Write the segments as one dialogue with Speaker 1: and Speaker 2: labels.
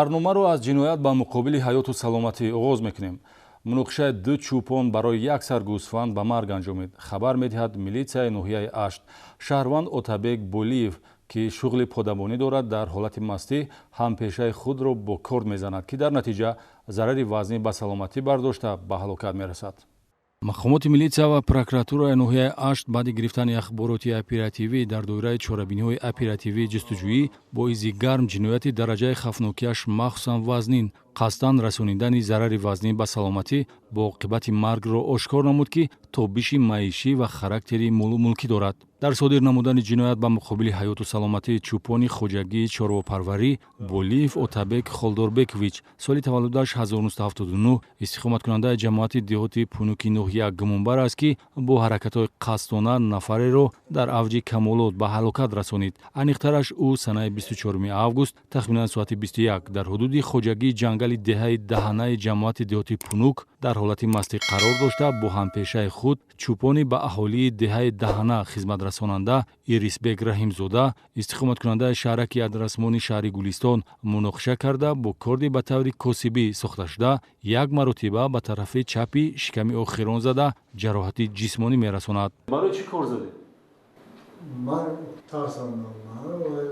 Speaker 1: барномаро аз ҷиноят ба муқобили ҳаёту саломатӣ оғоз мекунем. Муноқишаи ду чӯпон барои як сар гӯсфанд ба марг анҷомид. Хабар медиҳад милитсияи ноҳияи Ашт. Шаҳрванд Отабек Болиев, ки шуғли подабонӣ дорад, дар ҳолати мастӣ ҳампешаи худро бо корд мезанад, ки дар натиҷа зарари вазнӣ ба саломатӣ бардошта ба ҳалокат мерасад. мақомоти милитсия ва прокуратураи ноҳияи Ашт баъди гирифтани ахбороти оперативӣ дар доираи чорабиниҳои оперативии ҷустуҷӯӣ бо изи гарм ҷинояти дараҷаи хавфнокиаш махсусан вазнин қасдан расонидани зарари вазнӣ ба саломатӣ бо оқибати маргро ошкор намуд, ки тобиши маишӣ ва характери молумулкӣ дорад. дар содир намудани ҷиноят ба муқобили ҳаёту саломатии чӯпони хоҷагии чорвопарварӣ Болиев Отабек Холдорбекович, соли таваллудаш 1979, истиқоматкунандаи ҷамоати деҳоти Пунуки ноҳия гумонбар аст, ки бо ҳаракатҳои қасдона нафареро дар авҷи камолот ба ҳалокат расонид. Айниқтараш ӯ санаи 24 август тахминан соати 21 дар ҳудуди хоҷагии ҷангали деҳаи Даҳанаи ҷамоати деҳоти Пунук дар ҳолати мастӣ қарор дошта бо ҳампешаи худ чӯпони ба аҳолии деҳаи Даҳана хизматрасонанда Ирисбек Раҳимзода, истиқоматкунандаи шаҳраки адрасмони шаҳри Гулистон муноқиша карда бо корди ба таври косибӣ сохташуда як маротиба ба тарафи чапи шиками охирон зада ҷароҳати ҷисмонӣ мерасонад. барои чӣ кор зади?
Speaker 2: Ман тарсандам ва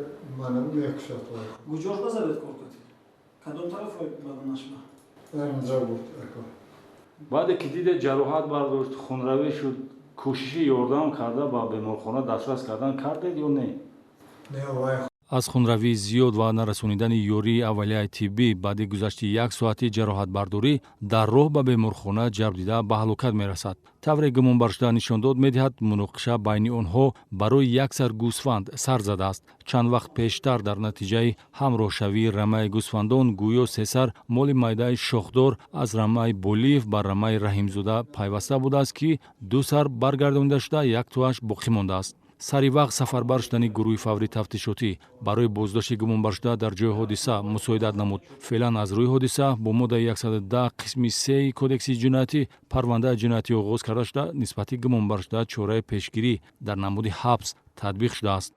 Speaker 2: манам мекушад.
Speaker 3: Куҷош ба завед кор кардӣ? Кадом тарафи баданашма?
Speaker 2: Инҷа буд акор.
Speaker 1: баъде ки диде ҷароҳат бардошт, хунравӣ шуд, кӯшиши ёрдам карда ба беморхона дастрас кардан кардед ё не?
Speaker 2: Не, вай
Speaker 1: аз хунравии зиёд ва нарасонидани ёрии аввалияи тиббӣ баъди гузашти як соати ҷароҳатбардорӣ дар роҳ ба беморхона ҷабр дида ба ҳалокат мерасад. тавре гумонбаршуда нишондод медиҳад муноқиша байни онҳо барои як сар гӯсфанд сар задааст. чанд вақт пештар дар натиҷаи ҳамроҳшавии рамаи гӯсфандон гӯё се сар моли майдаи шохдор аз рамаи Болиев ба рамаи Раҳимзода пайваста будааст, ки ду сар баргардонида шуда як туаш боқӣ мондааст. саривақт сафарбар шудани гурӯҳи фаври тафтишотӣ барои боздошти гумонбаршуда дар ҷои ҳодиса мусоидат намуд. феълан аз рӯи ҳодиса бо моддаи 110 қисми 3 кодекси ҷиноятӣ парвандаи ҷиноятӣ оғоз карда шуда нисбати гумонбаршуда чораи пешгирӣ дар намуди ҳабс татбиқ шудааст.